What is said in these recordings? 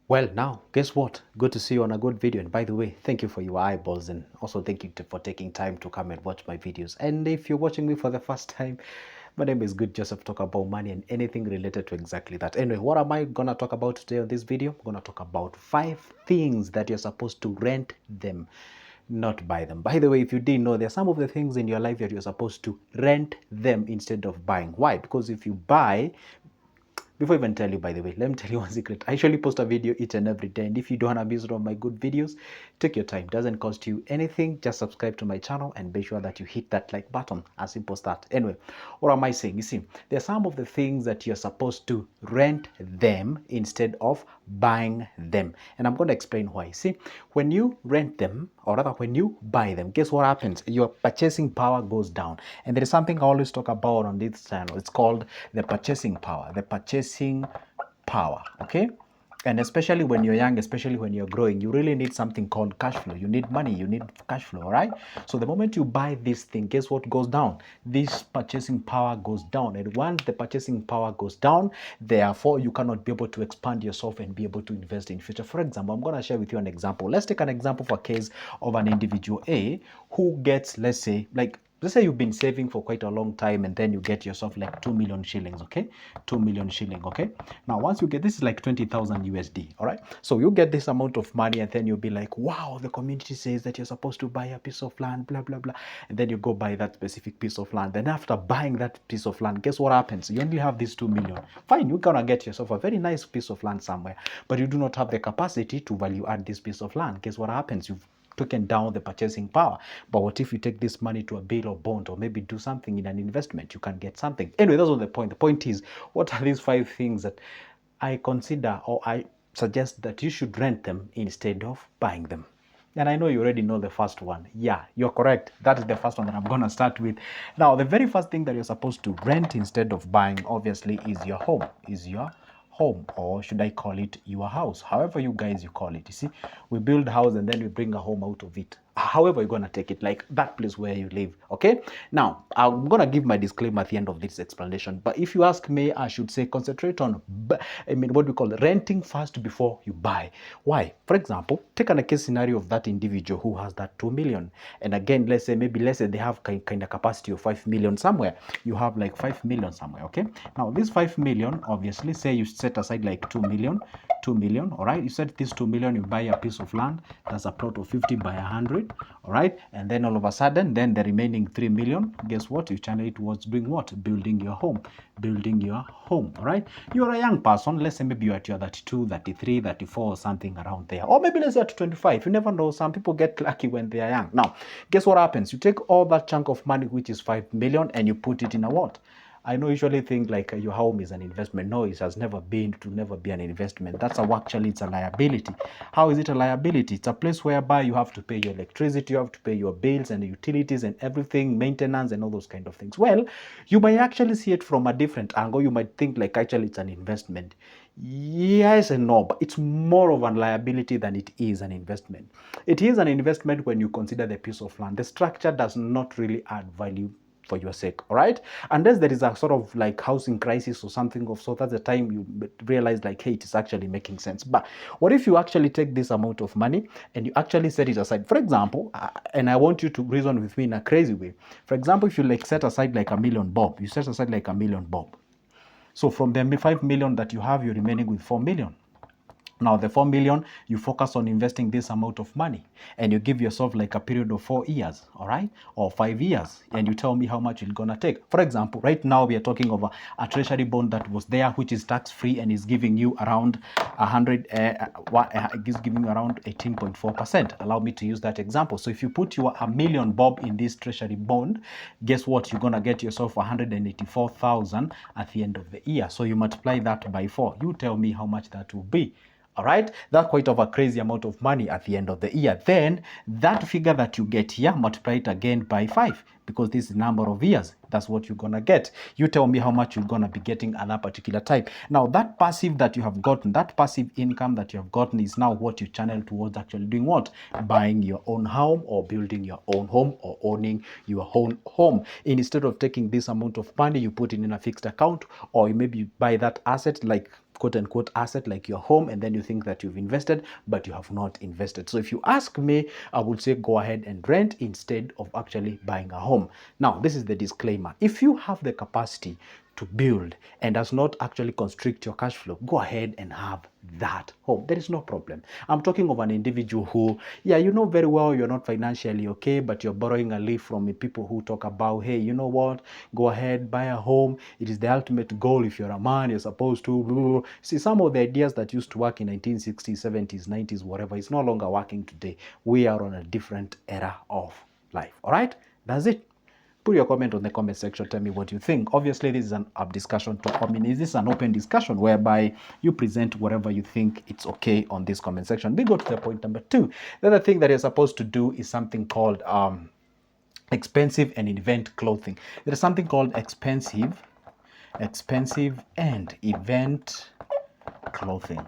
Well, now, guess what? Good to see you on a good video. And by the way, thank you for your eyeballs and also thank you for taking time to come and watch my videos. And if you're watching me for the first time, my name is Good Joseph. Talk about money and anything related to exactly that. Anyway, what am I going to talk about today on this video? I'm going to talk about 5 things that you're supposed to rent them, not buy them. By the way, if you didn't know, there are some of the things in your life that you're supposed to rent them instead of buying. Why? Because if you buy, before I even tell you, by the way, let me tell you one secret. I usually post a video each and every day, and if you don't want to miss one of my good videos, take your time. It doesn't cost you anything. Just subscribe to my channel and be sure that you hit that like button. As simple as that. Anyway, what am I saying? You see, there are some of the things that you're supposed to rent them instead of buying them, and I'm going to explain why. See, when you rent them, or rather when you buy them, guess what happens? Your purchasing power goes down. And there is something I always talk about on this channel. It's called the purchasing power. The purchasing power, okay? And especially when you're young, especially when you're growing, you really need something called cash flow. You need money, you need cash flow, all right? So the moment you buy this thing, guess what goes down? This purchasing power goes down. And once the purchasing power goes down, therefore you cannot be able to expand yourself and be able to invest in future. For example, I'm going to share with you an example. Let's take an example for a case of an individual A who gets, let's say you've been saving for quite a long time and then you get yourself like 2 million shillings, okay? 2 million shilling, okay? Now, once you get, this is like 20,000 USD, all right? So you get this amount of money and then you'll be like, wow, the community says that you're supposed to buy a piece of land, blah, blah, blah. And then you go buy that specific piece of land. Then after buying that piece of land, guess what happens? You only have these 2 million. Fine, you're gonna get yourself a very nice piece of land somewhere, but you do not have the capacity to value add this piece of land. Guess what happens? You've taken down the purchasing power. But what if you take this money to a bill or bond, or maybe do something in an investment? You can get something. Anyway, that's not the point. The point is, what are these 5 things that I consider, or I suggest that you should rent them instead of buying them? And I know you already know the first one. Yeah, you're correct. That is the first one that I'm going to start with. Now, the very first thing that you're supposed to rent instead of buying, obviously, is your home. Or should I call it your house? However you guys you call it. You see, we build a house and then we bring a home out of it. However you're gonna take it, like that place where you live. Okay, now I'm gonna give my disclaimer at the end of this explanation, but if you ask me, I should say concentrate on what we call renting first before you buy. Why? For example, take a case scenario of that individual who has that 2 million, and again, let's say they have kind of capacity of 5 million somewhere. You have like 5 million somewhere. Okay, now this 5 million, obviously, say you set aside like 2 million. All right, you said this 2 million, you buy a piece of land that's a plot of 50 by 100, all right, and then all of a sudden, then the remaining 3 million, guess what? You channel it towards doing what? Building your home. All right, you're a young person. Let's say maybe you're at your 32, 33, 34, or something around there, or maybe let's say at 25. You never know, some people get lucky when they are young. Now guess what happens? You take all that chunk of money, which is 5 million, and you put it in a what? I know you usually think like your home is an investment. No, it has never been, to never be an investment. That's actually, it's a liability. How is it a liability? It's a place whereby you have to pay your electricity, you have to pay your bills and utilities and everything, maintenance and all those kind of things. Well, you might actually see it from a different angle. You might think like actually it's an investment. Yes and no, but it's more of a liability than it is an investment. It is an investment when you consider the piece of land. The structure does not really add value for your sake, all right? Unless there is a sort of like housing crisis or something of sort, that's the time you realize like, hey, it is actually making sense. But what if you actually take this amount of money and you actually set it aside? For example, and I want you to reason with me in a crazy way. For example, if you like set aside like a million bob, you set aside like a million bob. So from the 5 million that you have, you're remaining with 4 million. Now, the 4 million, you focus on investing this amount of money and you give yourself like a period of 4 years, all right, or 5 years, and you tell me how much it's gonna take. For example, right now we are talking of a treasury bond that was there, which is tax free and is giving you around 18.4%. Allow me to use that example. So if you put your a million bob in this treasury bond, guess what? You're gonna get yourself 184,000 at the end of the year. So you multiply that by 4. You tell me how much that will be. All right, that's quite of a crazy amount of money at the end of the year. Then that figure that you get here, multiply it again by 5, because this is the number of years. That's what you're gonna get. You tell me how much you're gonna be getting at that particular time. Now that passive that you have gotten, that passive income that you have gotten, is now what you channel towards actually doing what? Buying your own home, or building your own home, or owning your own home. Instead of taking this amount of money, you put it in a fixed account, or maybe you buy that asset, like quote unquote asset like your home, and then you think that you've invested, but you have not invested. So if you ask me, I would say go ahead and rent instead of actually buying a home. Now, this is the disclaimer. If you have the capacity to build and does not actually constrict your cash flow, go ahead and have that home. There is no problem. I'm talking of an individual who, yeah, you know very well you're not financially okay, but you're borrowing a leaf from people who talk about, hey, you know what, go ahead, buy a home. It is the ultimate goal. If you're a man, you're supposed to blah, blah, blah. See, some of the ideas that used to work in 1960s, 70s, 90s, whatever, it's no longer working today. We are on a different era of life. All right, that's it. Put your comment on the comment section. Tell me what you think. Obviously, this is an up discussion. This is an open discussion whereby you present whatever you think it's okay on this comment section. We go to the point number 2. The other thing that you're supposed to do is something called expensive and event clothing. There is something called expensive and event clothing.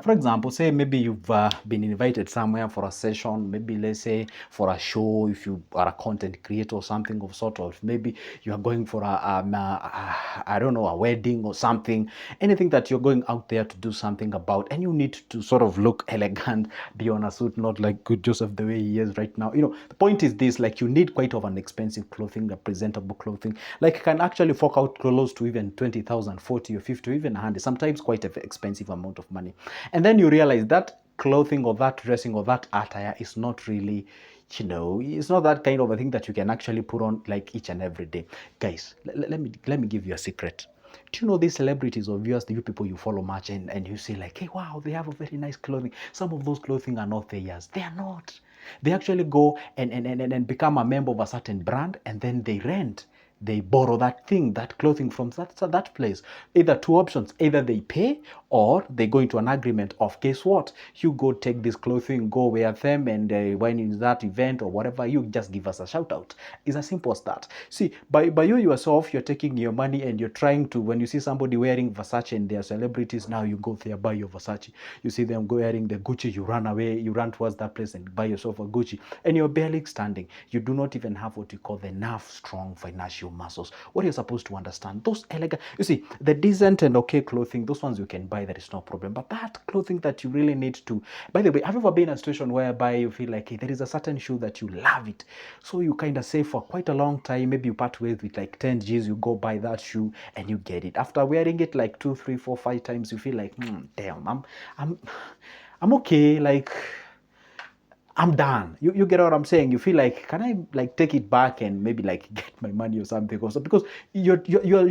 For example, say maybe you've been invited somewhere for a session, maybe let's say for a show, if you are a content creator or something of sort of, maybe you are going for I don't know, a wedding or something, anything that you're going out there to do something about, and you need to sort of look elegant, be on a suit, not like good Joseph the way he is right now. You know, the point is this, like you need quite of an expensive clothing, a presentable clothing, like you can actually fork out close to even 20,000, 40 or 50 or even 100, sometimes quite an expensive amount of money. And then you realize that clothing or that dressing or that attire is not really, you know, it's not that kind of a thing that you can actually put on like each and every day. Guys, let me give you a secret. Do you know these celebrities of yours, the people you follow much, and you say like, hey, wow, they have a very nice clothing. Some of those clothing are not theirs. They are not. They actually go and become a member of a certain brand, and then they rent. They borrow that thing, that clothing from that place. Either two options, either they pay or they go into an agreement of, guess what, you go take this clothing, go wear them, and when in that event or whatever, you just give us a shout out. It's as simple as that. See, by you yourself, you're taking your money and you're trying to, when you see somebody wearing Versace and they're celebrities, now you go there, buy your Versace. You see them wearing the Gucci, you run away, you run towards that place and buy yourself a Gucci, and you're barely standing. You do not even have what you call the enough strong financial muscles. What you're supposed to understand, those elegant, you see, the decent and okay clothing, those ones you can buy, that is no problem. But that clothing that you really need to, by the way, have you ever been in a situation whereby you feel like, hey, there is a certain shoe that you love it, so you kind of save for quite a long time, maybe you part ways with like 10 G's, you go buy that shoe and you get it. After wearing it like 2, 3, 4, 5 times, you feel like, damn, I'm okay, like I'm done. You get what I'm saying? You feel like, can I like take it back and maybe like get my money or something, or so, because you're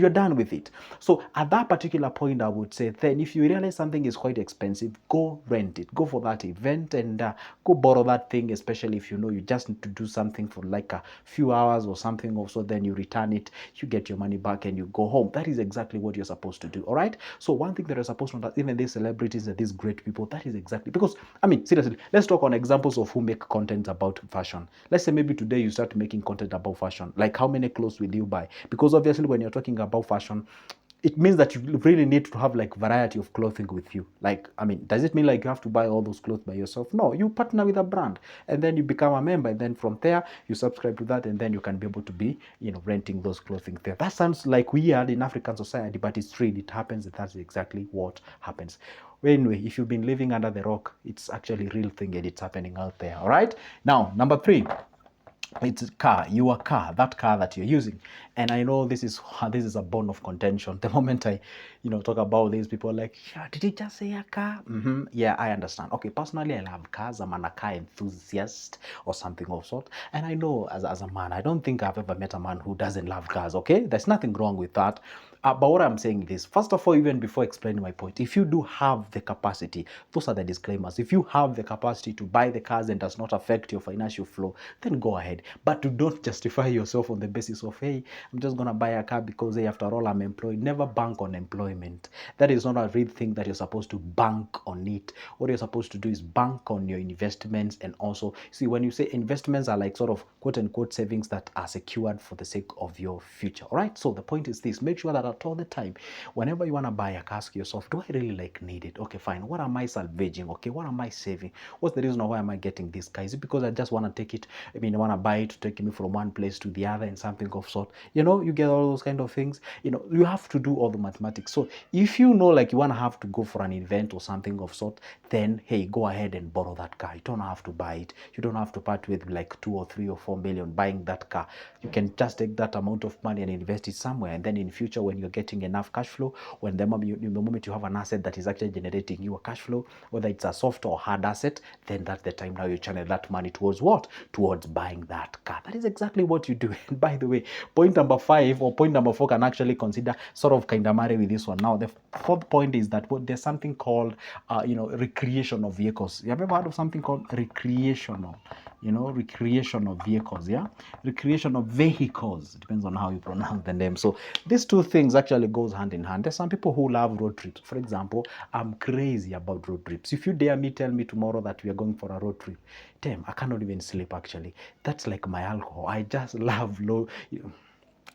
done with it. So at that particular point, I would say then if you realize something is quite expensive, go rent it, go for that event, and go borrow that thing, especially if you know you just need to do something for like a few hours or something. Also, then you return it, you get your money back, and you go home. That is exactly what you're supposed to do. All right. So one thing that you're supposed to know, that even these celebrities and these great people, that is exactly, because I mean seriously, let's talk on examples of who make content about fashion. Let's say maybe today you start making content about fashion. Like how many clothes will you buy? Because obviously when you're talking about fashion, it means that you really need to have like variety of clothing with you. Like, I mean, does it mean like you have to buy all those clothes by yourself? No, you partner with a brand and then you become a member, and then from there you subscribe to that, and then you can be able to be, you know, renting those clothing there. That sounds like weird in African society, but it's true. It happens, and that's exactly what happens. Anyway, if you've been living under the rock, it's actually a real thing and it's happening out there. All right. Now, number 3. It's your car, that car that you're using. And I know this is a bone of contention. The moment I, talk about these, people are like, yeah, did he just say a car? Yeah, I understand. Okay, personally, I love cars. I'm a car enthusiast or something of sort. And I know as a man, I don't think I've ever met a man who doesn't love cars, okay? There's nothing wrong with that. But what I'm saying is, first of all, even before explaining my point, if you do have the capacity, those are the disclaimers. If you have the capacity to buy the cars and does not affect your financial flow, then go ahead. But do not justify yourself on the basis of, hey, I'm just going to buy a car because, hey, after all, I'm employed. Never bank on employment. That is not a real thing that you're supposed to bank on it. What you're supposed to do is bank on your investments. And also, see, when you say investments are like sort of quote unquote savings that are secured for the sake of your future. All right. So the point is this: make sure that lot all the time. Whenever you want to buy a car, ask yourself, do I really like need it? Okay, fine. What am I salvaging? Okay, what am I saving? What's the reason why am I getting this car? Is it because I just want to take it? I mean, I want to buy it to take me from one place to the other and something of sort. You know, you get all those kind of things. You know, you have to do all the mathematics. So if you know like you want to have to go for an event or something of sort, then hey, go ahead and borrow that car. You don't have to buy it. You don't have to part with like 2 or 3 or 4 million buying that car. You can just take that amount of money and invest it somewhere, and then in future when you're getting enough cash flow, when the moment you have an asset that is actually generating you a cash flow, whether it's a soft or hard asset, then that's the time now you channel that money towards what? Towards buying that car. That is exactly what you do. And by the way, point number 5 or point number 4 can actually consider sort of kind of marry with this one. Now the fourth point is that there's something called recreational vehicles. You have ever heard of something called recreational? Recreational vehicles, yeah? Recreational vehicles, depends on how you pronounce the name. So these two things actually goes hand in hand. There's some people who love road trips. For example, I'm crazy about road trips. If you dare me, tell me tomorrow that we are going for a road trip, damn, I cannot even sleep actually. That's like my alcohol. I just love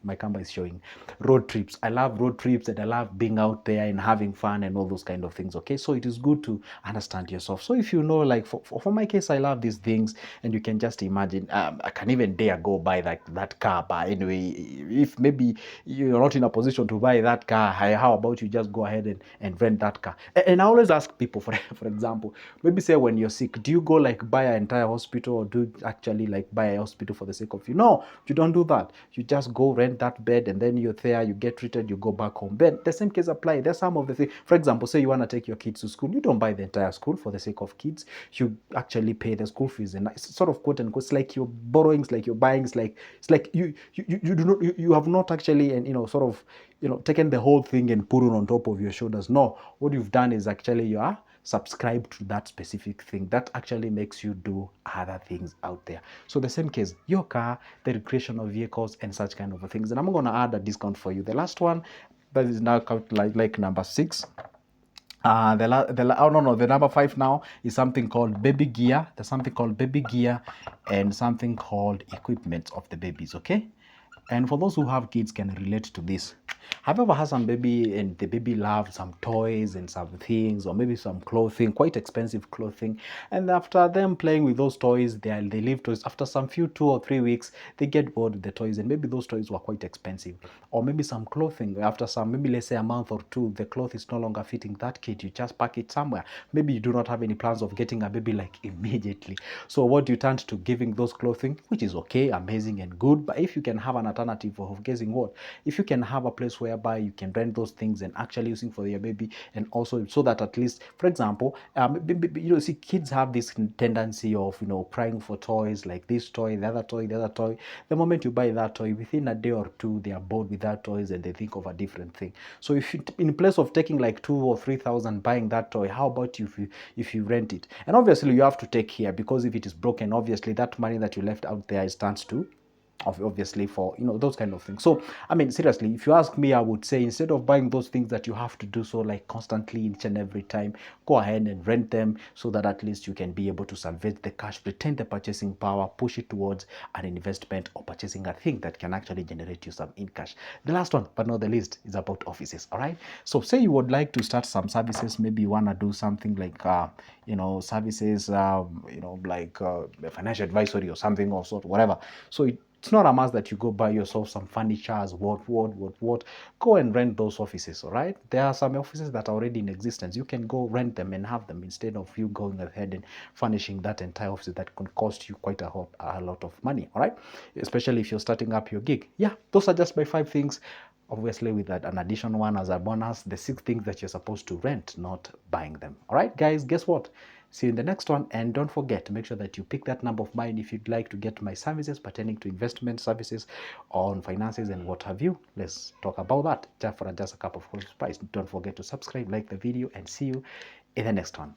my camera is showing road trips. I love road trips and I love being out there and having fun and all those kind of things. Okay, so it is good to understand yourself. So if you know, like for my case, I love these things, and you can just imagine, I can even dare go buy that car. But anyway, if maybe you're not in a position to buy that car, how about you just go ahead and rent that car? And I always ask people, for example, maybe say when you're sick, do you go like buy an entire hospital, or do you actually like buy a hospital for the sake of you? No, you don't do that. You just go rent that bed, and then you're there, you get treated, you go back home. Then the same case apply. There's some of the things, for example, say you want to take your kids to school, you don't buy the entire school for the sake of kids. You actually pay the school fees, and it's sort of quote unquote, it's like you're borrowing, it's like you're buying, it's like you do not, you have not actually, and sort of taken the whole thing and put it on top of your shoulders. No, what you've done is actually you are subscribe to that specific thing that actually makes you do other things out there. So the same case, your car, the recreational vehicles and such kind of things. And I'm going to add a discount for you. The last one, that is now like number 6. The number 5 now is something called baby gear. There's something called baby gear and something called equipment of the babies. Okay, and for those who have kids can relate to this. Have you ever had some baby and the baby loves some toys and some things, or maybe some clothing, quite expensive clothing, and after them playing with those toys, they leave toys. After some few 2 or 3 weeks, they get bored with the toys, and maybe those toys were quite expensive. Or maybe some clothing, after some, maybe let's say a month or 2, the cloth is no longer fitting that kid. You just pack it somewhere. Maybe you do not have any plans of getting a baby like immediately. So what you turn to giving those clothing, which is okay, amazing and good. But if you can have an alternative of guessing what, if you can have a place whereby you can rent those things and actually using for your baby, and also so that at least, for example, see, kids have this tendency of crying for toys, like this toy, the other toy, the other toy. The moment you buy that toy, within a day or 2, they are bored with that toys and they think of a different thing. So if you, in place of taking like 2 or 3,000 buying that toy, how about if you rent it? And obviously you have to take care, because if it is broken, obviously that money that you left out there stands to obviously for those kind of things. So I mean, seriously, if you ask me, I would say instead of buying those things that you have to do so like constantly each and every time, go ahead and rent them, so that at least you can be able to salvage the cash, retain the purchasing power, push it towards an investment or purchasing a thing that can actually generate you some in cash. The last one but not the least is about offices. All right, so say you would like to start some services. Maybe you want to do something like services, like financial advisory or something or sort, whatever. So it's not a must that you go buy yourself some furnitures, what. Go and rent those offices, all right? There are some offices that are already in existence. You can go rent them and have them, instead of you going ahead and furnishing that entire office that can cost you quite a lot of money, all right? Especially if you're starting up your gig. Yeah, those are just my 5 things. Obviously, with that, an additional one as a bonus, the 6 things that you're supposed to rent, not buying them. All right, guys, guess what? See you in the next one, and don't forget to make sure that you pick that number of mine if you'd like to get my services pertaining to investment services on finances and what have you. Let's talk about that just for just a cup of cold spice. Don't forget to subscribe, like the video, and see you in the next one.